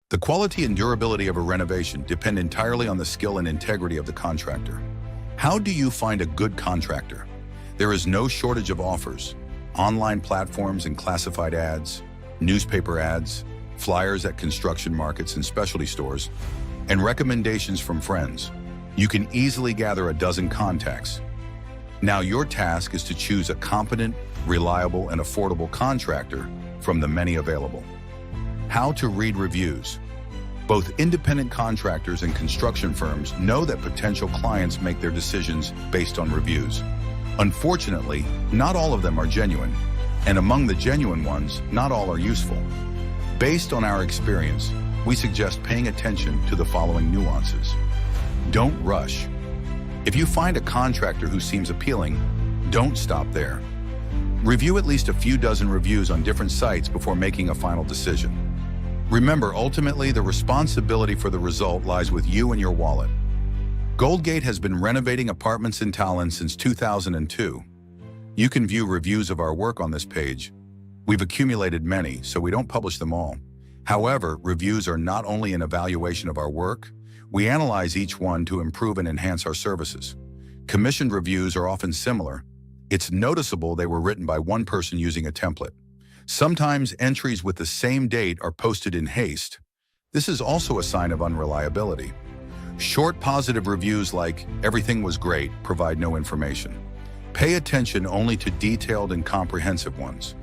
The quality and durability of a renovation depend entirely on the skill and integrity of the contractor. How do you find a good contractor? There is no shortage of offers. Online platforms and classified ads, newspaper ads, flyers at construction markets and specialty stores, and recommendations from friends. You can easily gather a dozen contacts. Now your task is to choose a competent, reliable, and affordable contractor from the many available. How to read reviews. Both independent contractors and construction firms know that potential clients make their decisions based on reviews. Unfortunately, not all of them are genuine, and among the genuine ones, not all are useful. Based on our experience, we suggest paying attention to the following nuances. Don't rush. If you find a contractor who seems appealing, don't stop there. Review at least a few dozen reviews on different sites before making a final decision. Remember, ultimately, the responsibility for the result lies with you and your wallet. Goldgate has been renovating apartments in Tallinn since 2002. You can view reviews of our work on this page. We've accumulated many, so we don't publish them all. However, reviews are not only an evaluation of our work, we analyze each one to improve and enhance our services. Commissioned reviews are often similar. It's noticeable they were written by one person using a template. Sometimes entries with the same date are posted in haste. This is also a sign of unreliability. Short positive reviews like "everything was great" provide no information. Pay attention only to detailed and comprehensive ones.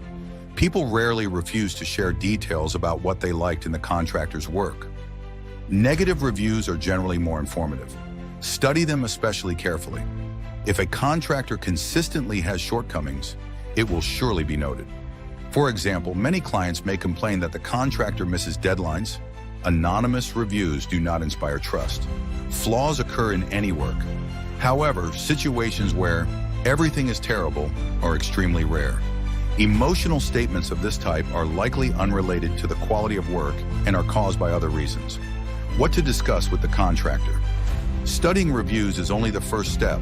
People rarely refuse to share details about what they liked in the contractor's work. Negative reviews are generally more informative. Study them especially carefully. If a contractor consistently has shortcomings, it will surely be noted. For example, many clients may complain that the contractor misses deadlines. Anonymous reviews do not inspire trust. Flaws occur in any work. However, situations where everything is terrible are extremely rare. Emotional statements of this type are likely unrelated to the quality of work and are caused by other reasons. What to discuss with the contractor? Studying reviews is only the first step.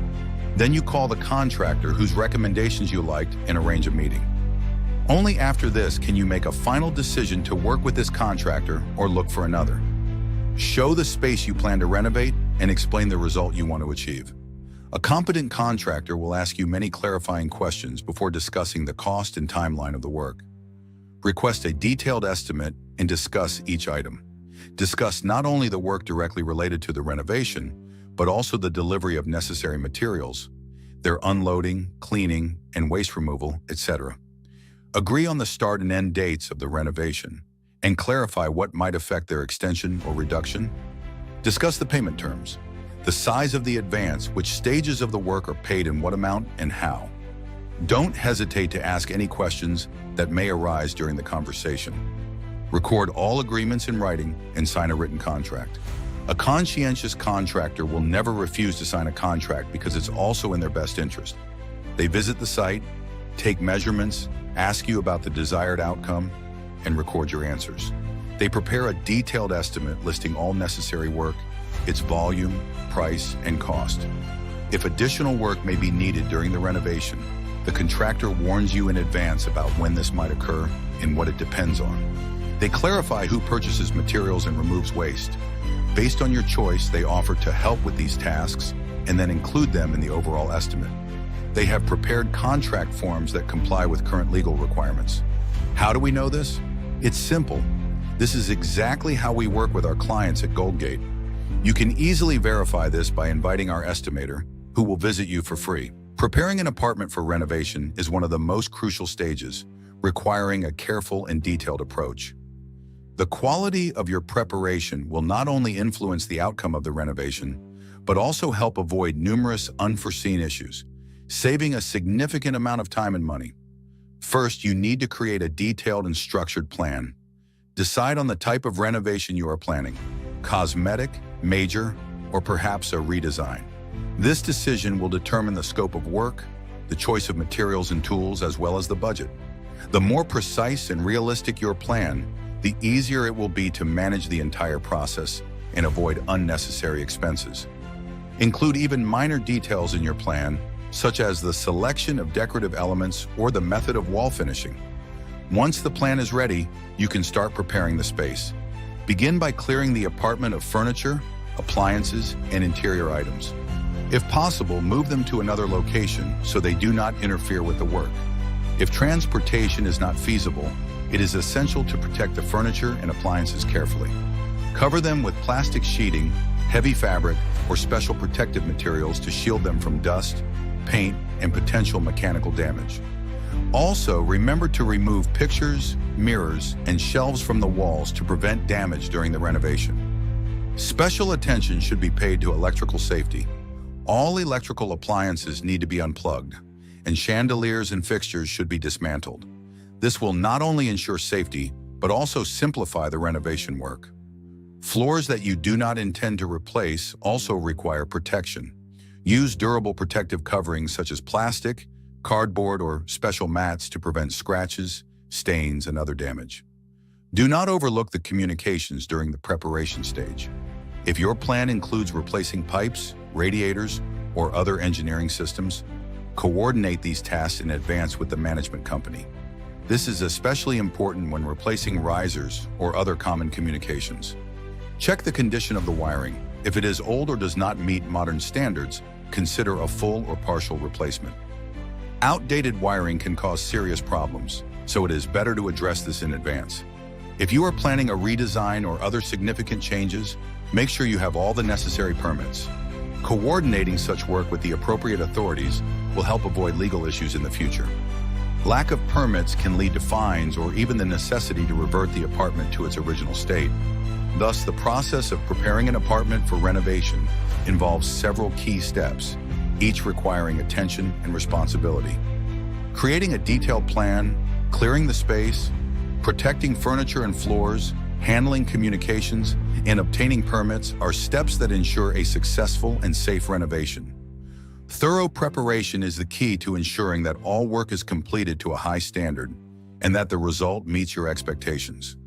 Then you call the contractor whose recommendations you liked and arrange a meeting. Only after this can you make a final decision to work with this contractor or look for another. Show the space you plan to renovate and explain the result you want to achieve. A competent contractor will ask you many clarifying questions before discussing the cost and timeline of the work. Request a detailed estimate and discuss each item. Discuss not only the work directly related to the renovation, but also the delivery of necessary materials, their unloading, cleaning, and waste removal, etc. Agree on the start and end dates of the renovation and clarify what might affect their extension or reduction. Discuss the payment terms, the size of the advance, which stages of the work are paid in what amount and how. Don't hesitate to ask any questions that may arise during the conversation. Record all agreements in writing and sign a written contract. A conscientious contractor will never refuse to sign a contract because it's also in their best interest. They visit the site, take measurements, ask you about the desired outcome, and record your answers. They prepare a detailed estimate listing all necessary work, its volume, price, and cost. If additional work may be needed during the renovation, the contractor warns you in advance about when this might occur and what it depends on. They clarify who purchases materials and removes waste. Based on your choice, they offer to help with these tasks and then include them in the overall estimate. They have prepared contract forms that comply with current legal requirements. How do we know this? It's simple. This is exactly how we work with our clients at Goldgate. You can easily verify this by inviting our estimator, who will visit you for free. Preparing an apartment for renovation is one of the most crucial stages, requiring a careful and detailed approach. The quality of your preparation will not only influence the outcome of the renovation, but also help avoid numerous unforeseen issues, saving a significant amount of time and money. First, you need to create a detailed and structured plan. Decide on the type of renovation you are planning: cosmetic, major, or perhaps a redesign. This decision will determine the scope of work, the choice of materials and tools, as well as the budget. The more precise and realistic your plan, the easier it will be to manage the entire process and avoid unnecessary expenses. Include even minor details in your plan, such as the selection of decorative elements or the method of wall finishing. Once the plan is ready, you can start preparing the space. Begin by clearing the apartment of furniture, appliances, and interior items. If possible, move them to another location so they do not interfere with the work. If transportation is not feasible, it is essential to protect the furniture and appliances carefully. Cover them with plastic sheeting, heavy fabric, or special protective materials to shield them from dust, paint, and potential mechanical damage. Also, remember to remove pictures, mirrors, and shelves from the walls to prevent damage during the renovation. Special attention should be paid to electrical safety. All electrical appliances need to be unplugged, and chandeliers and fixtures should be dismantled. This will not only ensure safety, but also simplify the renovation work. Floors that you do not intend to replace also require protection. Use durable protective coverings such as plastic, cardboard, or special mats to prevent scratches, stains, and other damage. Do not overlook the communications during the preparation stage. If your plan includes replacing pipes, radiators, or other engineering systems, coordinate these tasks in advance with the management company. This is especially important when replacing risers or other common communications. Check the condition of the wiring. If it is old or does not meet modern standards, consider a full or partial replacement. Outdated wiring can cause serious problems, so it is better to address this in advance. If you are planning a redesign or other significant changes, make sure you have all the necessary permits. Coordinating such work with the appropriate authorities will help avoid legal issues in the future. Lack of permits can lead to fines or even the necessity to revert the apartment to its original state. Thus, the process of preparing an apartment for renovation involves several key steps, each requiring attention and responsibility. Creating a detailed plan, clearing the space, protecting furniture and floors, handling communications, and obtaining permits are steps that ensure a successful and safe renovation. Thorough preparation is the key to ensuring that all work is completed to a high standard and that the result meets your expectations.